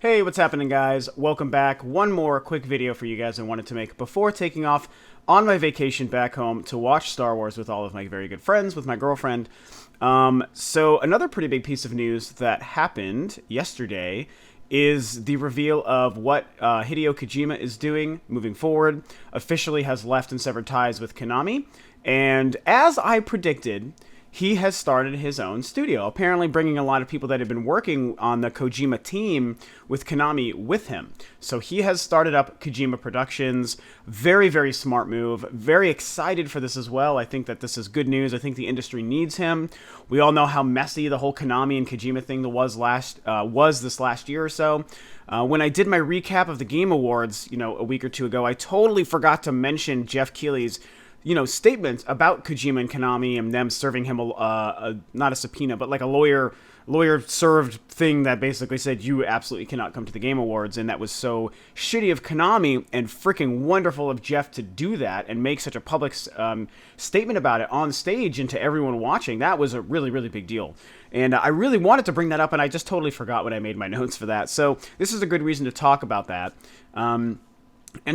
Hey, what's happening, guys? Welcome back. One more quick video for you guys I wanted to make before taking off on my vacation back home to watch Star Wars with all of my very good friends, with my girlfriend. So another pretty big piece of news that happened yesterday is the reveal of what Hideo Kojima is doing moving forward. Officially has left and severed ties with Konami, and as I predicted, he has started his own studio, apparently bringing a lot of people that have been working on the Kojima team with Konami with him. So he has started up Kojima Productions. Very, very smart move. Very excited for this as well. I think that this is good news. I think the industry needs him. We all know how messy the whole Konami and Kojima thing was this last year or so. When I did my recap of the Game Awards, a week or two ago, I totally forgot to mention Jeff Keighley's statements about Kojima and Konami and them serving him not a subpoena, but like a lawyer served thing that basically said you absolutely cannot come to the Game Awards, and that was so shitty of Konami and freaking wonderful of Jeff to do that and make such a public statement about it on stage and to everyone watching. That was a really, really big deal. And I really wanted to bring that up, and I just totally forgot when I made my notes for that. So this is a good reason to talk about that. And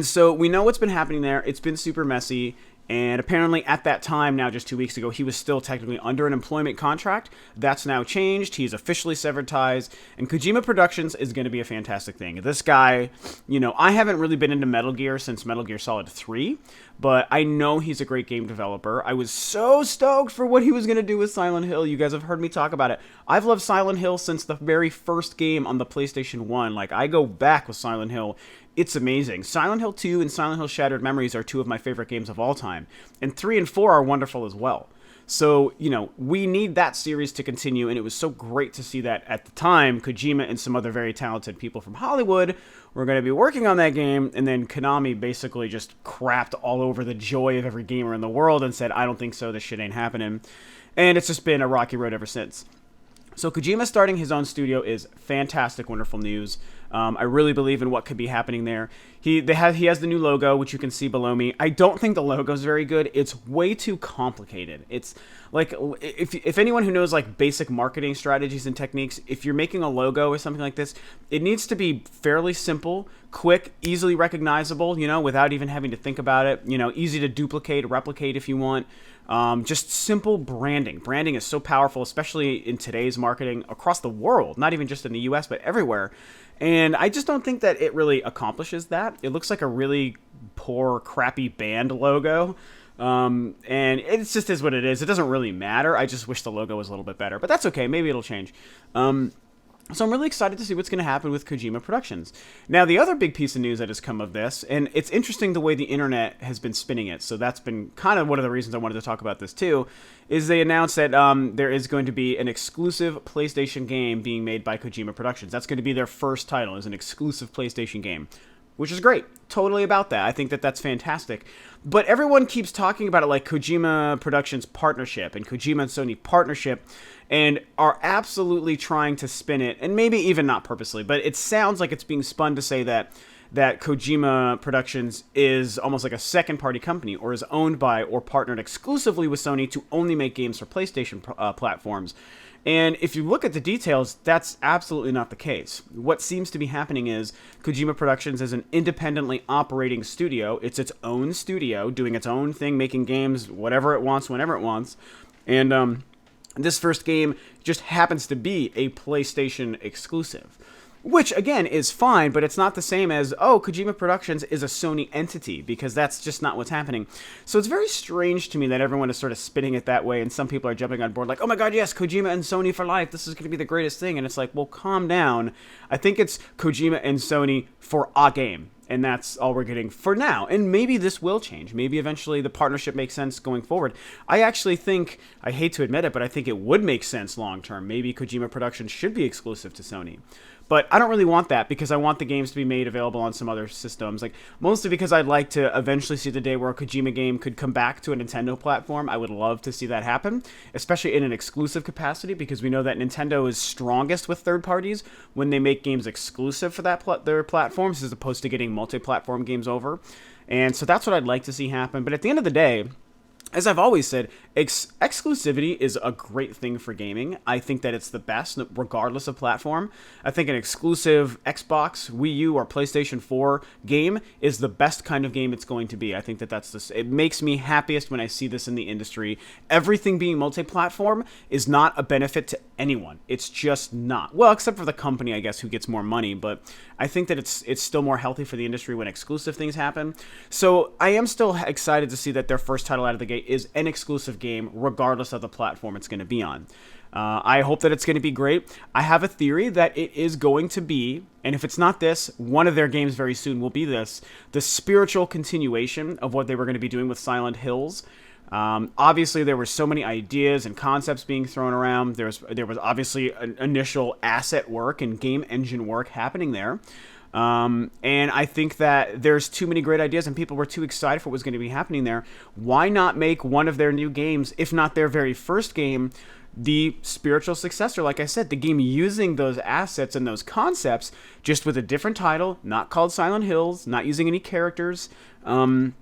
so we know what's been happening there. It's been super messy. And apparently at that time, now just 2 weeks ago, he was still technically under an employment contract. That's now changed. He's officially severed ties. And Kojima Productions is going to be a fantastic thing. This guy, I haven't really been into Metal Gear since Metal Gear Solid 3, but I know he's a great game developer. I was so stoked for what he was going to do with Silent Hill. You guys have heard me talk about it. I've loved Silent Hill since the very first game on the PlayStation 1. Like, I go back with Silent Hill. It's amazing. Silent Hill 2 and Silent Hill Shattered Memories are two of my favorite games of all time. And 3 and 4 are wonderful as well. So, we need that series to continue, and it was so great to see that at the time, Kojima and some other very talented people from Hollywood were going to be working on that game, and then Konami basically just crapped all over the joy of every gamer in the world and said, I don't think so, this shit ain't happening. And it's just been a rocky road ever since. So Kojima starting his own studio is fantastic, wonderful news. I really believe in what could be happening there. He has the new logo, which you can see below me. I don't think the logo is very good. It's way too complicated. It's like, if anyone who knows like basic marketing strategies and techniques, if you're making a logo or something like this, it needs to be fairly simple, quick, easily recognizable, without even having to think about it, easy to duplicate, replicate if you want. Just simple branding. Branding is so powerful, especially in today's marketing across the world, not even just in the US, but everywhere. And I just don't think that it really accomplishes that. It looks like a really poor, crappy band logo. And it just is what it is. It doesn't really matter. I just wish the logo was a little bit better, but that's okay. Maybe it'll change. So I'm really excited to see what's going to happen with Kojima Productions. Now, the other big piece of news that has come of this, and it's interesting the way the internet has been spinning it, so that's been kind of one of the reasons I wanted to talk about this too, is they announced that there is going to be an exclusive PlayStation game being made by Kojima Productions. That's going to be their first title, is an exclusive PlayStation game, which is great. Totally about that. I think that that's fantastic. But everyone keeps talking about it like Kojima Productions partnership and Kojima and Sony partnership, and are absolutely trying to spin it, and maybe even not purposely, but it sounds like it's being spun to say that Kojima Productions is almost like a second-party company, or is owned by or partnered exclusively with Sony to only make games for PlayStation platforms. And if you look at the details, that's absolutely not the case. What seems to be happening is Kojima Productions is an independently operating studio. It's its own studio, doing its own thing, making games whatever it wants, whenever it wants. And this first game just happens to be a PlayStation exclusive. Which, again, is fine, but it's not the same as, Kojima Productions is a Sony entity, because that's just not what's happening. So it's very strange to me that everyone is sort of spinning it that way, and some people are jumping on board like, oh my god, yes, Kojima and Sony for life, this is going to be the greatest thing. And it's like, well, calm down. I think it's Kojima and Sony for a game. And that's all we're getting for now. And maybe this will change. Maybe eventually the partnership makes sense going forward. I actually think, I hate to admit it, but I think it would make sense long term. Maybe Kojima Productions should be exclusive to Sony. But I don't really want that, because I want the games to be made available on some other systems. Like, mostly because I'd like to eventually see the day where a Kojima game could come back to a Nintendo platform. I would love to see that happen, especially in an exclusive capacity, because we know that Nintendo is strongest with third parties when they make games exclusive for their platforms, as opposed to getting multi-platform games over. And so that's what I'd like to see happen. But at the end of the day, as I've always said, exclusivity is a great thing for gaming. I think that it's the best, regardless of platform. I think an exclusive Xbox, Wii U, or PlayStation 4 game is the best kind of game it's going to be. I think that it makes me happiest when I see this in the industry. Everything being multi-platform is not a benefit to anyone. It's just not. Well, except for the company, I guess, who gets more money, but I think that it's still more healthy for the industry when exclusive things happen. So I am still excited to see that their first title out of the gate is an exclusive game, regardless of the platform it's going to be on. I hope that it's going to be great. I have a theory that it is going to be, and if it's not this, one of their games very soon will be this, the spiritual continuation of what they were going to be doing with Silent Hills. Obviously, there were so many ideas and concepts being thrown around. There was obviously an initial asset work and game engine work happening there. And I think that there's too many great ideas and people were too excited for what was going to be happening there. Why not make one of their new games, if not their very first game, the spiritual successor? Like I said, the game using those assets and those concepts, just with a different title, not called Silent Hills, not using any characters. I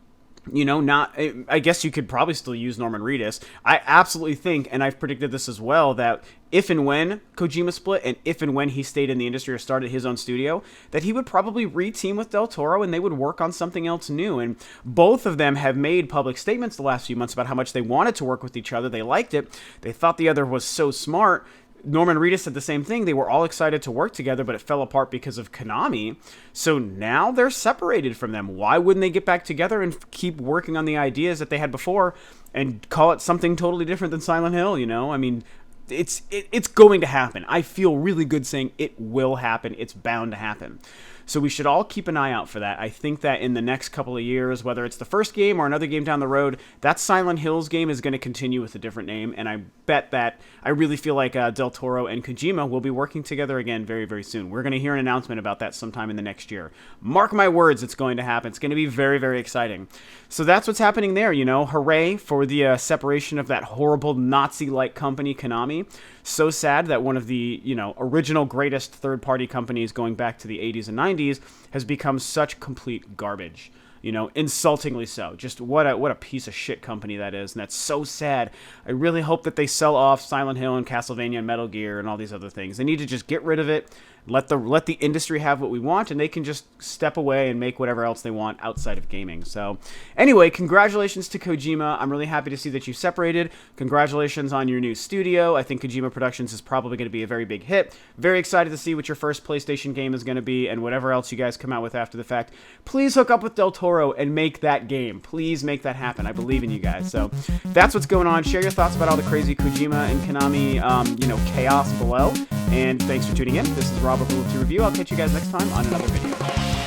guess you could probably still use Norman Reedus. I absolutely think, and I've predicted this as well, that if and when Kojima split and if and when he stayed in the industry or started his own studio, that he would probably re-team with Del Toro and they would work on something else new. And both of them have made public statements the last few months about how much they wanted to work with each other. They liked it. They thought the other was so smart. Norman Reedus said the same thing. They were all excited to work together, but it fell apart because of Konami. So now they're separated from them. Why wouldn't they get back together and keep working on the ideas that they had before and call it something totally different than Silent Hill, you know? I mean, it's going to happen. I feel really good saying it will happen. It's bound to happen. So we should all keep an eye out for that. I think that in the next couple of years, whether it's the first game or another game down the road, that Silent Hills game is going to continue with a different name. And I bet that I really feel like Del Toro and Kojima will be working together again very, very soon. We're going to hear an announcement about that sometime in the next year. Mark my words, it's going to happen. It's going to be very, very exciting. So that's what's happening there, you know. Hooray for the separation of that horrible Nazi-like company, Konami. So sad that one of the, original greatest third-party companies going back to the 80s and 90s has become such complete garbage. Insultingly so. Just what a piece of shit company that is, and that's so sad. I really hope that they sell off Silent Hill and Castlevania and Metal Gear and all these other things. They need to just get rid of it, let the industry have what we want, and they can just step away and make whatever else they want outside of gaming. So, anyway, congratulations to Kojima. I'm really happy to see that you separated. Congratulations on your new studio. I think Kojima Productions is probably going to be a very big hit. Very excited to see what your first PlayStation game is going to be and whatever else you guys come out with after the fact. Please hook up with Del Toro and make that game. Please make that happen. I believe in you guys. So that's what's going on. Share your thoughts about all the crazy Kojima and Konami, chaos below. And thanks for tuning in. This is Robert Rule 2 Review. I'll catch you guys next time on another video.